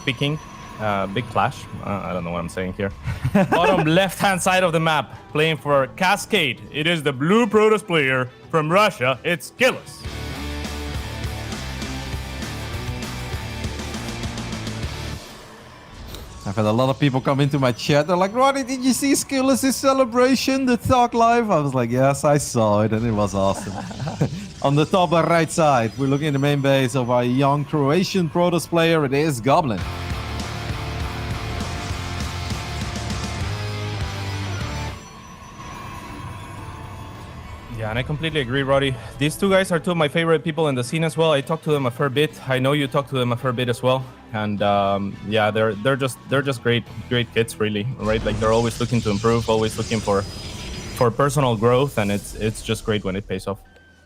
speaking. Big clash. I don't know what I'm saying here. Bottom left-hand side of the map, playing for Cascade. It is the blue Protoss player from Russia. It's SKillous. I've had a lot of people come into my chat. They're like, Roddy, did you see SKillous' celebration, the talk live? I was like, yes, I saw it, and it was awesome. On the top right side, we're looking at the main base of our young Croatian Protoss player. It is Goblin. Yeah, and I completely agree, Roddy. These two guys are two of my favorite people in the scene as well. I talk to them a fair bit. I know you talk to them a fair bit as well. And yeah, they're just great kids, really, right? Like they're always looking to improve, always looking for personal growth, and it's just great when it pays off.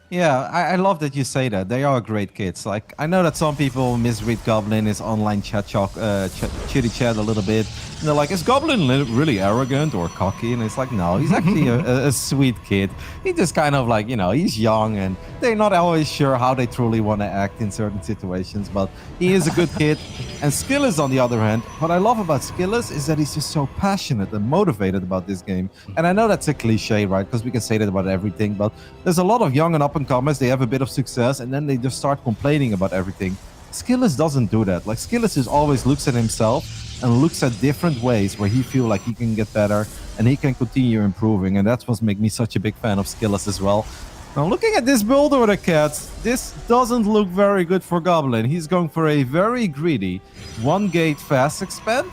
Yeah, I love that you say that. They are great kids. Like, I know that some people misread Goblin, his online chitty chat a little bit. And they're like, is Goblin really arrogant or cocky? And it's like, no, he's actually a sweet kid. He just kind of like, you know, he's young and they're not always sure how they truly want to act in certain situations. But he is a good kid. And SKillous, on the other hand, what I love about SKillous is that he's just so passionate and motivated about this game. And I know that's a cliche, right? Because we can say that about everything. But there's a lot of young and up-and-comers. They have a bit of success and then they just start complaining about everything. SKillous doesn't do that. Like, SKillous just always looks at himself and looks at different ways where he feels like he can get better and he can continue improving. And that's what makes me such a big fan of SKillous as well. Now, looking at this build order, cats, this doesn't look very good for Goblin. He's going for a very greedy one-gate fast expand,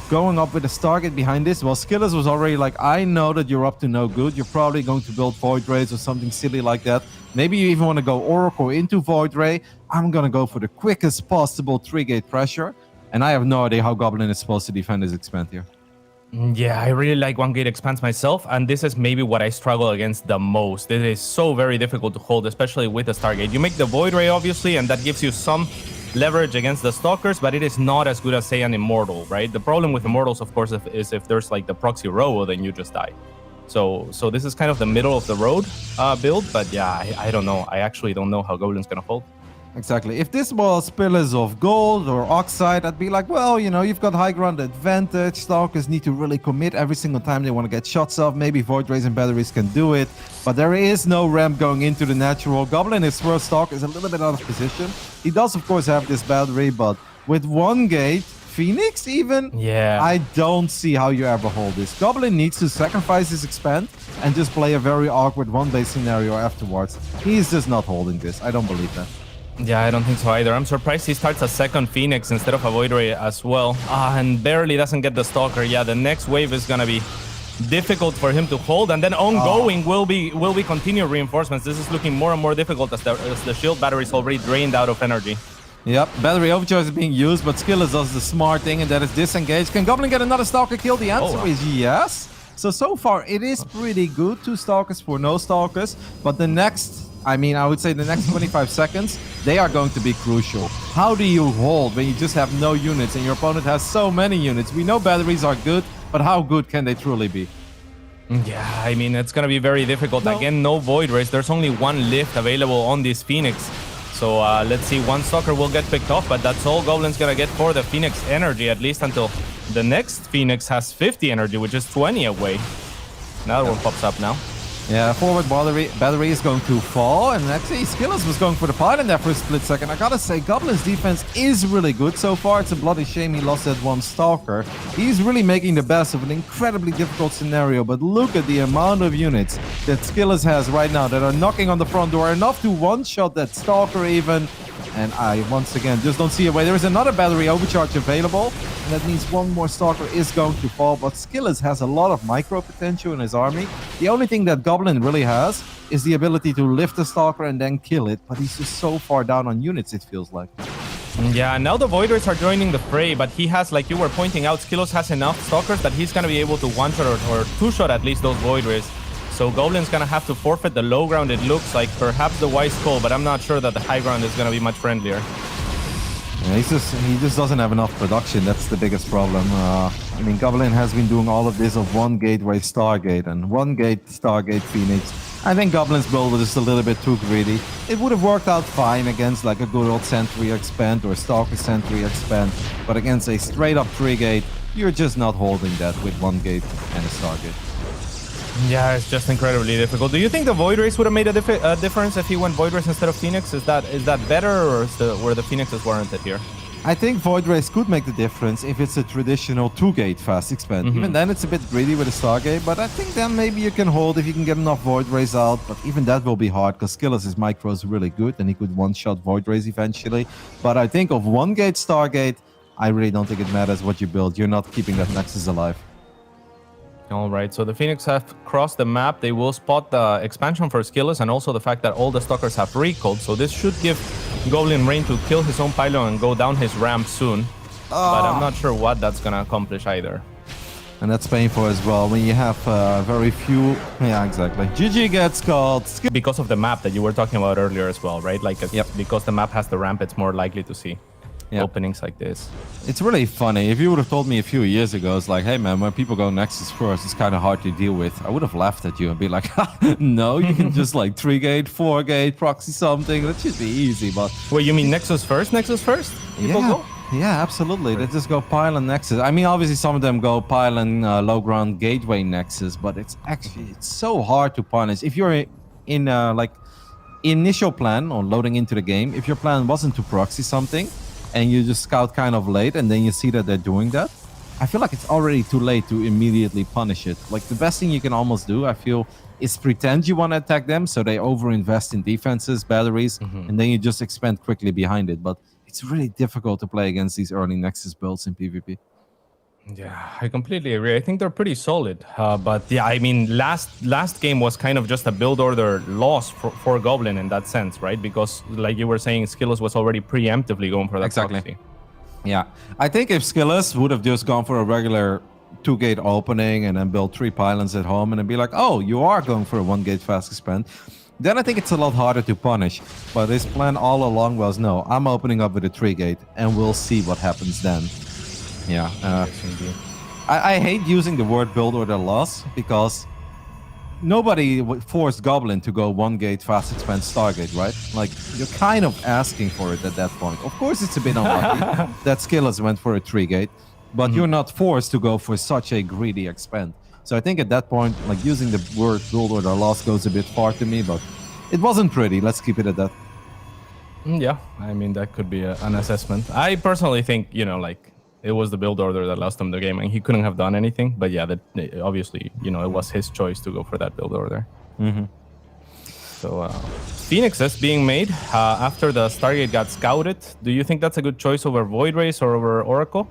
going up with a Stargate behind this. Well, SKillous was already like, I know that you're up to no good. You're probably going to build Void Rays or something silly like that. Maybe you even want to go Oracle into Void Ray. I'm going to go for the quickest possible 3-gate pressure. And I have no idea how Goblin is supposed to defend his expand here. Yeah, I really like one-gate expands myself, and this is maybe what I struggle against the most. It is so very difficult to hold, especially with the Stargate. You make the Void Ray, obviously, and that gives you some leverage against the Stalkers, but it is not as good as, say, an Immortal, right? The problem with Immortals, of course, is if there's like the proxy row, then you just die. So this is kind of the middle of the road build, but yeah, I don't know. I actually don't know how Goblin's gonna hold. Exactly. If this was Pillars of Gold or Oxide, I'd be like, well, you know, you've got high ground advantage. Stalkers need to really commit every single time they want to get shots off. Maybe Void Rays and Batteries can do it. But there is no ramp going into the natural. Goblin, his first Stalker, is a little bit out of position. He does, of course, have this battery, but with one gate, Phoenix even, yeah, I don't see how you ever hold this. Goblin needs to sacrifice his expand and just play a very awkward one-base scenario afterwards. He's just not holding this. I don't believe that. Yeah, I don't think so either. I'm surprised he starts a second Phoenix instead of a Void Ray as well. And barely doesn't get the Stalker. Yeah, the next wave is gonna be difficult for him to hold, and then ongoing will be continued reinforcements. This is looking more and more difficult as the shield battery is already drained out of energy. Yep, battery overcharge is being used, but SKillous does the smart thing, and that is disengage. Can Goblin get another Stalker kill? The answer is yes. So far, it is pretty good. 2 Stalkers for no Stalkers, but the next, I would say the next 25 seconds, they are going to be crucial. How do you hold when you just have no units and your opponent has so many units? We know batteries are good, but how good can they truly be? Yeah, I mean, it's going to be very difficult. Again, no Void Rays. There's only one lift available on this Phoenix. So let's see, one Stalker will get picked off, but that's all Goblin's going to get for the Phoenix energy, at least until the next Phoenix has 50 energy, which is 20 away. Another one pops up now. Yeah, forward battery is going to fall, and actually SKillous was going for the Python there for a split second. I gotta say, Goblin's defense is really good so far. It's a bloody shame he lost that one Stalker. He's really making the best of an incredibly difficult scenario, but look at the amount of units that SKillous has right now that are knocking on the front door, enough to one-shot that Stalker even. And I, once again, just don't see a way. There is another battery overcharge available, and that means one more Stalker is going to fall. But SKillous has a lot of micro potential in his army. The only thing that Goblin really has is the ability to lift the Stalker and then kill it. But he's just so far down on units, it feels like. Yeah, now the Void Rays are joining the fray, but he has, like you were pointing out, SKillous has enough Stalkers that he's going to be able to one-shot or two-shot at least those Void Rays. So Goblin's gonna have to forfeit the low ground, it looks like. Perhaps the wise call, but I'm not sure that the high ground is gonna be much friendlier. Yeah, he just doesn't have enough production. That's the biggest problem. Goblin has been doing all of this of one gateway Stargate and one gate Stargate Phoenix. I think Goblin's build was just a little bit too greedy. It would have worked out fine against like a good old Sentry Expand or Stalker Sentry Expand, but against a straight-up 3-gate, you're just not holding that with 1 gate and a Stargate. Yeah, it's just incredibly difficult. Do you think the Void Race would have made a difference if he went Void Race instead of Phoenix? Is that better, or were the Phoenixes warranted here? I think Void Race could make the difference if it's a traditional 2-gate fast expand. Even then, it's a bit greedy with a Stargate, but I think then maybe you can hold if you can get enough Void Race out. But even that will be hard because SKillous' micro is really good and he could one-shot Void Race eventually. But I think of 1-gate Stargate, I really don't think it matters what you build. You're not keeping that Nexus alive. All right, so the Phoenix have crossed the map. They will spot the expansion for SKillous and also the fact that all the Stalkers have recalled. So this should give Goblin rain to kill his own pylon and go down his ramp soon. But I'm not sure what that's going to accomplish either. And that's painful as well when you have very few... Yeah, exactly. GG gets called. Because of the map that you were talking about earlier as well, right? Like, Yep. Because the map has the ramp, it's more likely to see openings like this. It's really funny. If you would have told me a few years ago, it's like, hey man, when people go Nexus first, it's kind of hard to deal with. I would have laughed at you and be like, no, you can just like 3-gate, 4-gate, proxy something. That should be easy, but... Wait, you mean Nexus first? Nexus first? People go? Yeah, absolutely. They just go pylon Nexus. I mean, obviously some of them go pylon low ground gateway Nexus, but it's so hard to punish. If you're in like initial plan or loading into the game, if your plan wasn't to proxy something, and you just scout kind of late and then you see that they're doing that, I feel like it's already too late to immediately punish it. Like the best thing you can almost do, I feel, is pretend you want to attack them so they overinvest in defenses, batteries, and then you just expand quickly behind it. But it's really difficult to play against these early Nexus builds in PvP. Yeah, I completely agree. I think they're pretty solid. But yeah, I mean, last game was kind of just a build order loss for Goblin in that sense, right? Because like you were saying, SKillous was already preemptively going for that proxy. Yeah, I think if SKillous would have just gone for a regular 2-gate opening and then built 3 pylons at home and then be like, oh, you are going for a 1-gate fast expand, then I think it's a lot harder to punish. But his plan all along was, no, I'm opening up with a 3-gate and we'll see what happens then. Yeah, I hate using the word build order loss because nobody forced Goblin to go 1-gate fast expand Stargate, right? Like, you're kind of asking for it at that point. Of course, it's a bit unlucky that SKillous went for a 3-gate, but you're not forced to go for such a greedy expand. So I think at that point, like, using the word build order loss goes a bit far to me, but it wasn't pretty. Let's keep it at that. Yeah, I mean, that could be an assessment. I personally think, you know, like, it was the build order that lost him the game, and he couldn't have done anything. But yeah, that obviously, you know, it was his choice to go for that build order. So Phoenix is being made after the Stargate got scouted. Do you think that's a good choice over Void Race or over Oracle?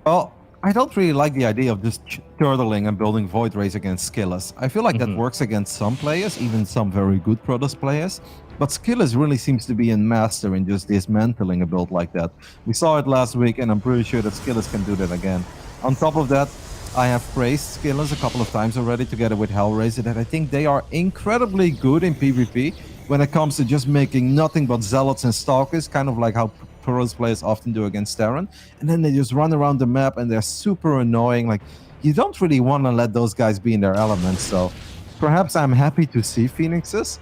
Well, I don't really like the idea of just turtling and building Void Race against SKillous. I feel like that works against some players, even some very good Protoss players. But SKillous really seems to be a master in just dismantling a build like that. We saw it last week, and I'm pretty sure that SKillous can do that again. On top of that, I have praised SKillous a couple of times already together with Hellraiser, that I think they are incredibly good in PvP when it comes to just making nothing but Zealots and Stalkers, kind of like how Protoss players often do against Terran. And then they just run around the map and they're super annoying. Like, you don't really want to let those guys be in their elements. So perhaps I'm happy to see Phoenixes.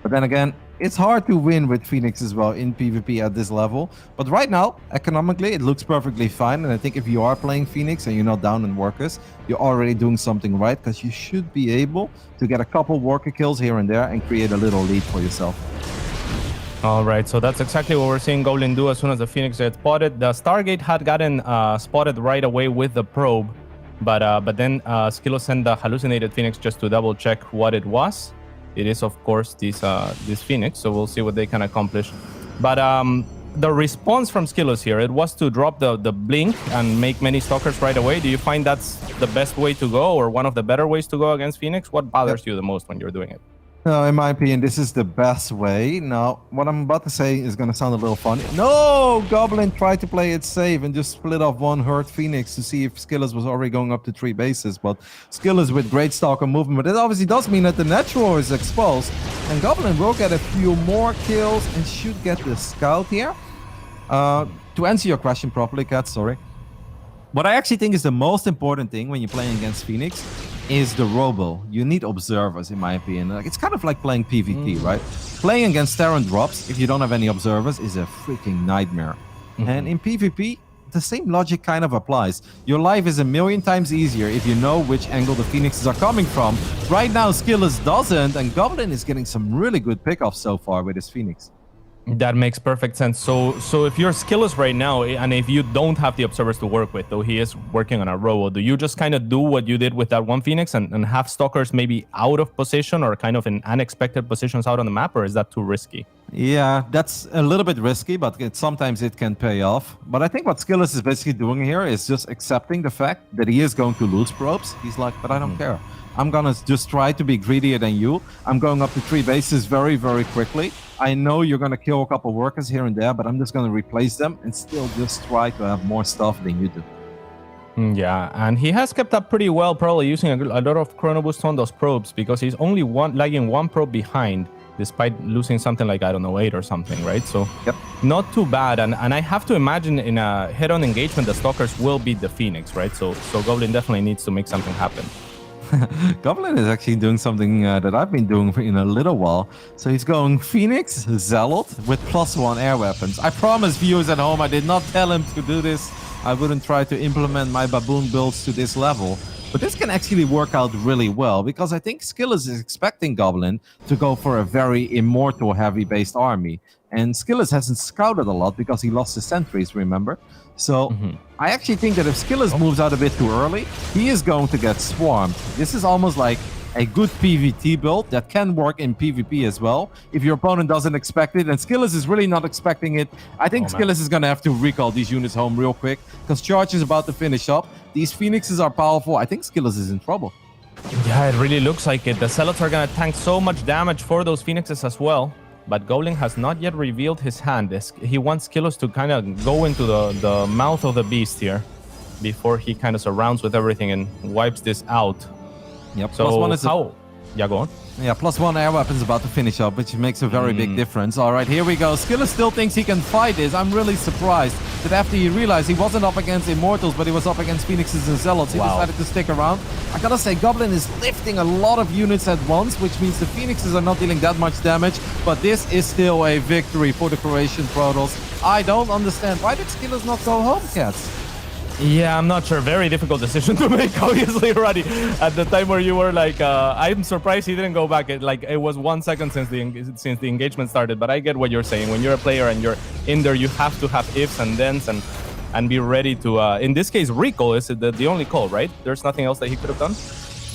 But then again, it's hard to win with Phoenix as well in PvP at this level. But right now, economically, it looks perfectly fine. And I think if you are playing Phoenix and you're not down in workers, you're already doing something right, because you should be able to get a couple worker kills here and there and create a little lead for yourself. All right, so that's exactly what we're seeing Goblin do as soon as the Phoenix gets spotted. The Stargate had gotten spotted right away with the probe, but then SKillous sent the hallucinated Phoenix just to double check what it was. It is, of course, this Phoenix, so we'll see what they can accomplish. But the response from SKillous here, it was to drop the blink and make many Stalkers right away. Do you find that's the best way to go, or one of the better ways to go against Phoenix? What bothers you the most when you're doing it? No, in my opinion, this is the best way. Now, what I'm about to say is going to sound a little funny. No! Goblin tried to play it safe and just split off one hurt Phoenix to see if SKillous was already going up to 3 bases. But SKillous with great Stalker movement. But it obviously does mean that the Natural is exposed. And Goblin will get a few more kills and should get the Scout here. To answer your question properly, Kat, sorry. What I actually think is the most important thing when you're playing against Phoenix is the robo. You need observers, in my opinion. Like, it's kind of like playing PvP, right? Playing against Terran drops, if you don't have any observers, is a freaking nightmare. And in PvP, the same logic kind of applies. Your life is a million times easier if you know which angle the Phoenixes are coming from. Right now, SKillous doesn't, and Goblin is getting some really good pickoffs so far with his Phoenix. That makes perfect sense. So if you're skillless right now, and if you don't have the observers to work with, though he is working on a robo, do you just kind of do what you did with that one Phoenix and have stalkers maybe out of position or kind of in unexpected positions out on the map, or is that too risky? Yeah, that's a little bit risky, but sometimes it can pay off. But I think what SKillous is basically doing here is just accepting the fact that he is going to lose probes. He's like, but I don't care. I'm gonna just try to be greedier than you. I'm going up to 3 bases very, very quickly. I know you're gonna kill a couple workers here and there, but I'm just gonna replace them and still just try to have more stuff than you do. Yeah, and he has kept up pretty well, probably using a lot of chrono boost on those probes because he's only lagging 1 probe behind, despite losing something like, I don't know, 8 or something, right? So not too bad. And I have to imagine in a head-on engagement, the stalkers will beat the Phoenix, right? So Goblin definitely needs to make something happen. Goblin is actually doing something that I've been doing in a little while. So he's going Phoenix, Zealot with +1 air weapons. I promise viewers at home, I did not tell him to do this. I wouldn't try to implement my baboon builds to this level. But this can actually work out really well because I think SKillous is expecting Goblin to go for a very immortal heavy-based army. And SKillous hasn't scouted a lot because he lost his sentries, remember? So I actually think that if SKillous moves out a bit too early, he is going to get swarmed. This is almost like a good PvT build that can work in PvP as well. If your opponent doesn't expect it, and SKillous is really not expecting it, I think SKillous is going to have to recall these units home real quick because Charge is about to finish up. These Phoenixes are powerful. I think SKillous is in trouble. Yeah, it really looks like it. The Zealots are going to tank so much damage for those Phoenixes as well. But Goblin has not yet revealed his hand. He wants SKillous to kind of go into the mouth of the beast here before he kind of surrounds with everything and wipes this out. Yep. So +1 is yeah, go on. Yeah, +1 air weapons about to finish up, which makes a very big difference. All right, here we go. SKillous still thinks he can fight this. I'm really surprised that after he realized he wasn't up against Immortals, but he was up against Phoenixes and Zealots, he decided to stick around. I gotta say, Goblin is lifting a lot of units at once, which means the Phoenixes are not dealing that much damage, but this is still a victory for the Croatian Protoss. I don't understand. Why did SKillous not go home, cats? Yeah, I'm not sure. Very difficult decision to make, obviously, Roddy. At the time where you were like, I'm surprised he didn't go back. It was 1 second since the engagement started. But I get what you're saying. When you're a player and you're in there, you have to have ifs and thens and be ready to. In this case, recall is the only call, right? There's nothing else that he could have done.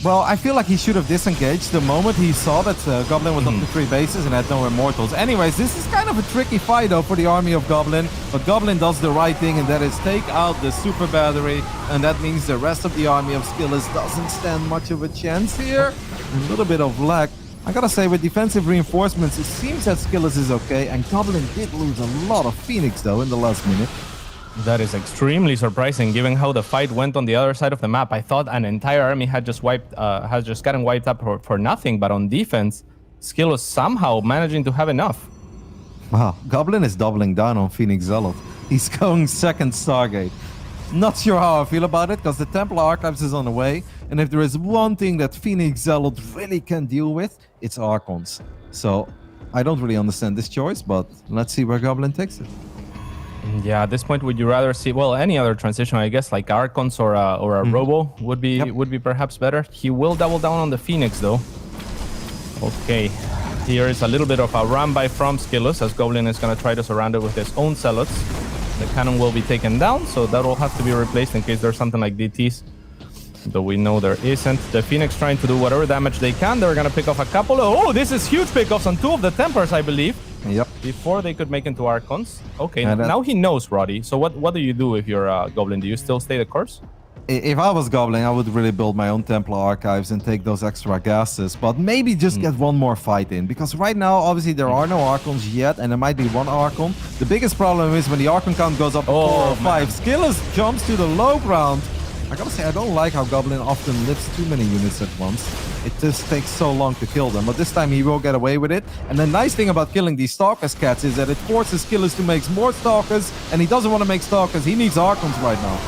Well, I feel like he should have disengaged the moment he saw that Goblin was up to 3 bases and had no Immortals. Anyways, this is kind of a tricky fight, though, for the army of Goblin. But Goblin does the right thing, and that is take out the super battery. And that means the rest of the army of SKillous doesn't stand much of a chance here. A little bit of lag. I gotta say, with defensive reinforcements, it seems that SKillous is okay. And Goblin did lose a lot of Phoenix, though, in the last minute. That is extremely surprising, given how the fight went on the other side of the map. I thought an entire army had just gotten wiped up for nothing, but on defense, SKillous somehow managing to have enough. Wow, Goblin is doubling down on Phoenix Zealot. He's going second Stargate. Not sure how I feel about it, because the Templar Archives is on the way, and if there is one thing that Phoenix Zealot really can deal with, it's Archons. So, I don't really understand this choice, but let's see where Goblin takes it. Yeah, at this point, would you rather see any other transition? I guess like Archons or a Robo would be perhaps better. He will double down on the Phoenix though. Okay, here is a little bit of a run by from SKillous as Goblin is gonna try to surround it with his own Zealots. The cannon will be taken down, so that will have to be replaced in case there's something like DTs. Though we know there isn't. The Phoenix trying to do whatever damage they can. They're gonna pick off a couple of... Oh, this is huge pickoffs on 2 of the Templars, I believe. Yep. Before they could make into Archons. Okay, now he knows, Roddy. So what do you do if you're Goblin? Do you still stay the course? If I was Goblin, I would really build my own Templar Archives and take those extra gases, but maybe just get one more fight in, because right now, obviously, there are no Archons yet, and there might be one Archon. The biggest problem is when the Archon count goes up to 4 or 5. SKillous jumps to the low ground. I gotta say, I don't like how Goblin often lifts too many units at once. It just takes so long to kill them, but this time he will get away with it. And the nice thing about killing these Stalkers cats is that it forces SKillous to make more Stalkers, and he doesn't want to make Stalkers, he needs Archons right now.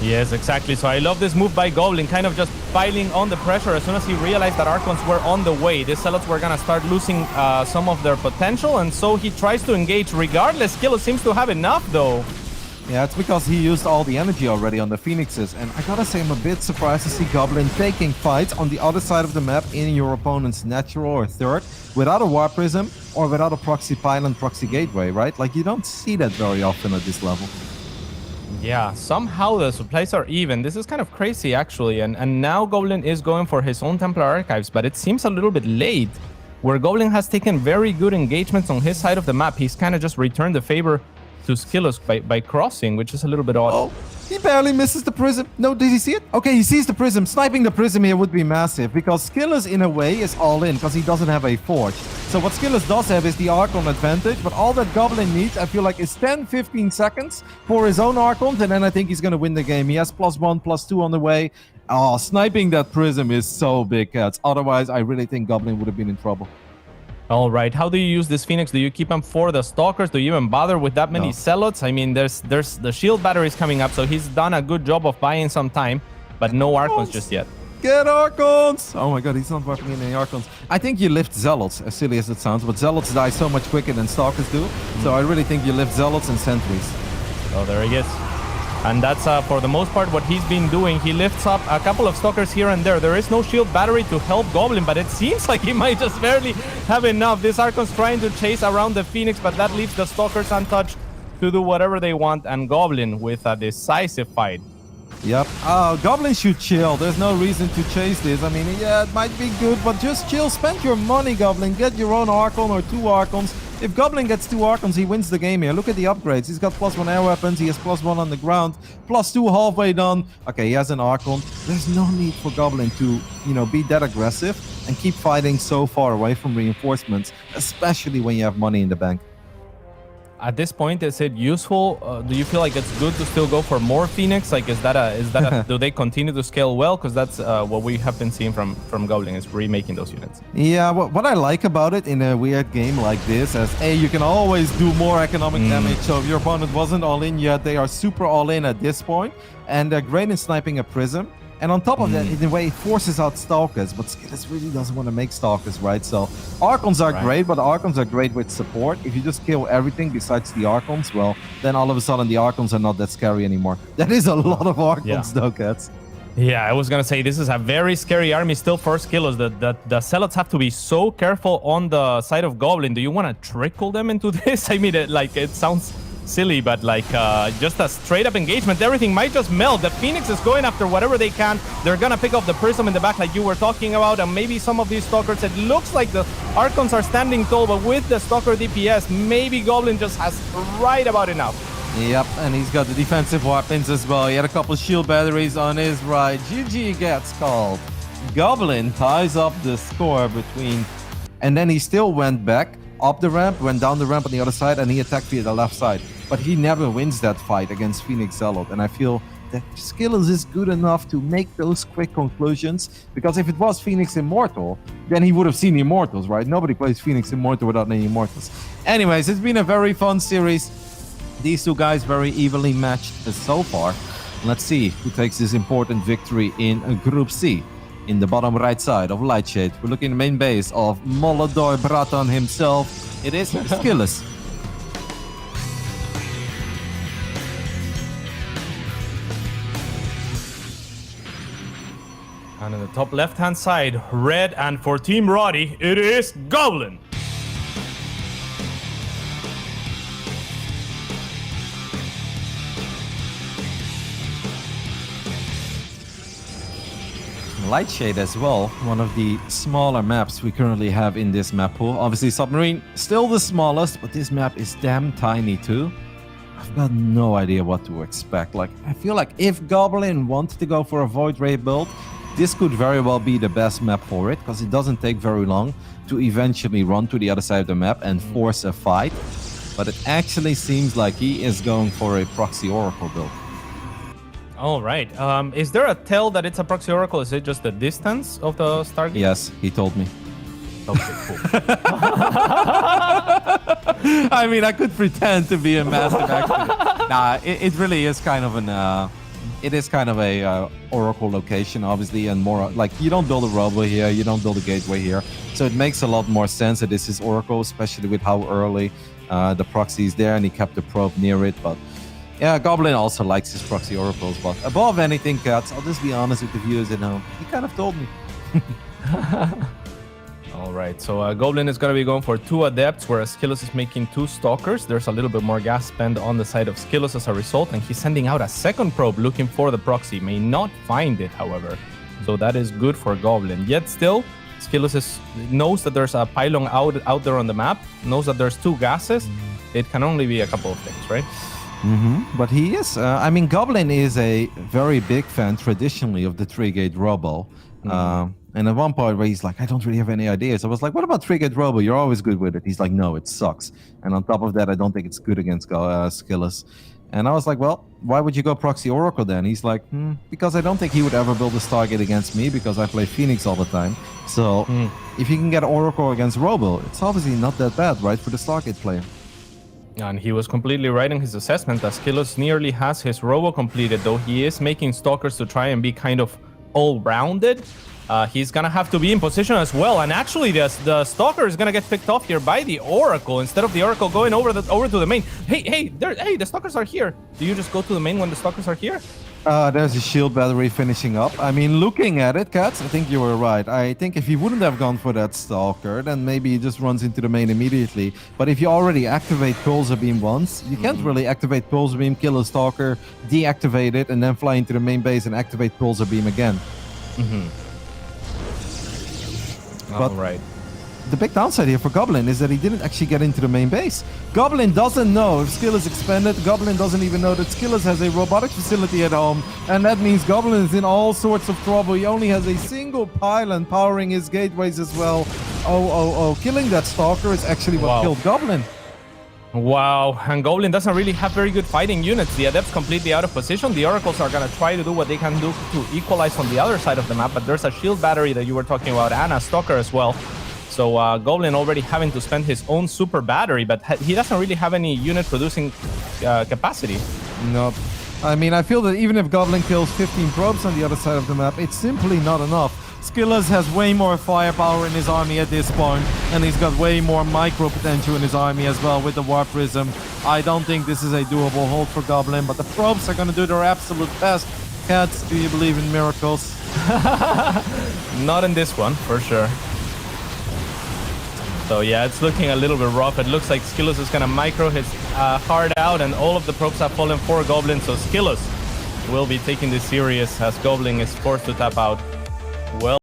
Yes, exactly. So I love this move by Goblin, kind of just piling on the pressure as soon as he realized that Archons were on the way. The Zealots were going to start losing some of their potential, and so he tries to engage regardless. SKillous seems to have enough, though. Yeah, it's because he used all the energy already on the Phoenixes, and I gotta say I'm a bit surprised to see Goblin taking fights on the other side of the map in your opponent's natural or third without a War Prism or without a Proxy Pylon, Proxy Gateway, right? Like, you don't see that very often at this level. Yeah, somehow the supplies are even. This is kind of crazy, actually, and now Goblin is going for his own Templar Archives, but it seems a little bit late, where Goblin has taken very good engagements on his side of the map. He's kind of just returned the favor to SKillous by crossing, which is a little bit odd. Oh, he barely misses the prism. No, did he see it? Okay, he sees the prism. Sniping the prism here would be massive because SKillous, in a way, is all in because he doesn't have a Forge. So what SKillous does have is the Archon advantage, but all that Goblin needs, I feel like, is 10-15 seconds for his own Archons, and then I think he's going to win the game. He has +1, +2 on the way. Oh, sniping that prism is so big, cats. Otherwise, I really think Goblin would have been in trouble. All right, how do you use this Phoenix? Do you keep him for the Stalkers? Do you even bother with that many Zealots? I mean, there's the shield batteries coming up, so he's done a good job of buying some time, but no Archons just yet. Get Archons! Oh my god, he's not working in any Archons. I think you lift Zealots, as silly as it sounds, but Zealots die so much quicker than Stalkers do, so I really think you lift Zealots and Sentries. Oh, there he is. And that's, for the most part, what he's been doing. He lifts up a couple of Stalkers here and there. There is no shield battery to help Goblin, but it seems like he might just barely have enough. This Archon's trying to chase around the Phoenix, but that leaves the Stalkers untouched to do whatever they want, and Goblin with a decisive fight. Yep. Goblin should chill. There's no reason to chase this. I mean, yeah, it might be good, but just chill. Spend your money, Goblin. Get your own Archon or 2 Archons. If Goblin gets 2 Archons, he wins the game here. Look at the upgrades. He's got +1 air weapons. He has +1 on the ground. +2 halfway done. Okay, he has an Archon. There's no need for Goblin to, be that aggressive and keep fighting so far away from reinforcements, especially when you have money in the bank. At this point, is it useful? Do you feel like it's good to still go for more Phoenix? Like, do they continue to scale well? Because that's what we have been seeing from Goblin, is remaking those units. Yeah, what I like about it in a weird game like this is, you can always do more economic damage. So if your opponent wasn't all in yet, they are super all in at this point, and they're great in sniping a prism. And on top of that, in a way, it forces out Stalkers, but SKillous really doesn't want to make Stalkers, right? So Archons are great, but Archons are great with support. If you just kill everything besides the Archons, well, then all of a sudden the Archons are not that scary anymore. That is a lot of Archons, though, cats. Yeah, I was going to say, this is a very scary army still for SKillous. The Zealots have to be so careful on the side of Goblin. Do you want to trickle them into this? I mean, it sounds silly, but just a straight up engagement, everything might just melt. The Phoenix is going after whatever they can. They're gonna pick up the prism in the back like you were talking about, and maybe some of these Stalkers. It looks like the Archons are standing tall, but with the Stalker DPS, maybe Goblin just has right about enough. Yep, and he's got the defensive weapons as well. He had a couple shield batteries on his right. GG gets called. Goblin ties up the score between, and then he still went back up the ramp, went down the ramp on the other side, and he attacked via the left side. But he never wins that fight against Phoenix Zealot, and I feel that SKillous is good enough to make those quick conclusions, because if it was Phoenix Immortal, then he would have seen Immortals, right? Nobody plays Phoenix Immortal without any Immortals. Anyways, it's been a very fun series. These two guys very evenly matched so far. Let's see who takes this important victory in Group C. In the bottom right side of Lightshade, we're looking at the main base of Molodor Bratan himself. It is SKillous. And on the top left-hand side, red, and for Team Roddy, it is Goblin. Lightshade as well, one of the smaller maps we currently have in this map pool. Obviously Submarine, still the smallest, but this map is damn tiny too. I've got no idea what to expect. Like, I feel like if Goblin wanted to go for a Void Ray build, this could very well be the best map for it, because it doesn't take very long to eventually run to the other side of the map and force a fight. But it actually seems like he is going for a Proxy Oracle build. All right. Is there a tell that it's a Proxy Oracle? Is it just the distance of the Stargate? Yes, he told me. Okay, cool. I mean, I could pretend to be a massive expert. Nah, it really is kind of an it is kind of a oracle location, obviously, and more like you don't build a robo here, you don't build a gateway here, so it makes a lot more sense that this is oracle, especially with how early the proxy is there, and he kept the probe near it. But yeah, Goblin also likes his proxy oracles. But above anything, cats, I'll just be honest with the viewers at home. He kind of told me. All right, so Goblin is going to be going for 2 Adepts, whereas SKillous is making 2 Stalkers. There's a little bit more gas spent on the side of SKillous as a result, and he's sending out a second probe looking for the proxy. May not find it, however, so that is good for Goblin. Yet still, SKillous knows that there's a pylon out there on the map, knows that there's 2 gases. It can only be a couple of things, right? But he is, I mean, Goblin is a very big fan traditionally of the 3-gate robo. And at one point where he's like, I don't really have any ideas. I was like, what about 3-gate robo? You're always good with it. He's like, no, it sucks. And on top of that, I don't think it's good against SKillous. And I was like, well, why would you go proxy oracle then? He's like, because I don't think he would ever build a Stargate against me because I play Phoenix all the time. So if you can get oracle against robo, it's obviously not that bad, right, for the Stargate player. And he was completely right in his assessment, as SKillous nearly has his robo completed, though he is making Stalkers to try and be kind of all-rounded. He's gonna have to be in position as well, and actually the Stalker is gonna get picked off here by the Oracle instead of the Oracle going over to the main. Hey, the Stalkers are here. Do you just go to the main when the Stalkers are here? There's a shield battery finishing up. I mean, looking at it, Cats, I think you were right. I think if he wouldn't have gone for that Stalker, then maybe he just runs into the main immediately. But if you already activate Pulsar Beam once, you can't really activate Pulsar Beam, kill a Stalker, deactivate it, and then fly into the main base and activate Pulsar Beam again. But right. The big downside here for Goblin is that he didn't actually get into the main base. Goblin doesn't know if SKillous expanded. Goblin doesn't even know that SKillous has a robotic facility at home. And that means Goblin is in all sorts of trouble. He only has a single pylon powering his gateways as well. Oh. Killing that Stalker is actually what killed Goblin. Wow, and Goblin doesn't really have very good fighting units. The Adepts completely out of position. The Oracles are going to try to do what they can do to equalize on the other side of the map, but there's a shield battery that you were talking about, and a Stalker as well. So Goblin already having to spend his own super battery, but he doesn't really have any unit producing capacity. No. I mean, I feel that even if Goblin kills 15 probes on the other side of the map, it's simply not enough. SKillous has way more firepower in his army at this point, and he's got way more micro potential in his army as well with the Warp Prism. I don't think this is a doable hold for Goblin, but the probes are going to do their absolute best. Cats, do you believe in miracles? Not in this one, for sure. So yeah, it's looking a little bit rough. It looks like SKillous is going to micro his heart out, and all of the probes have fallen for Goblin, so SKillous will be taking this serious as Goblin is forced to tap out. Well.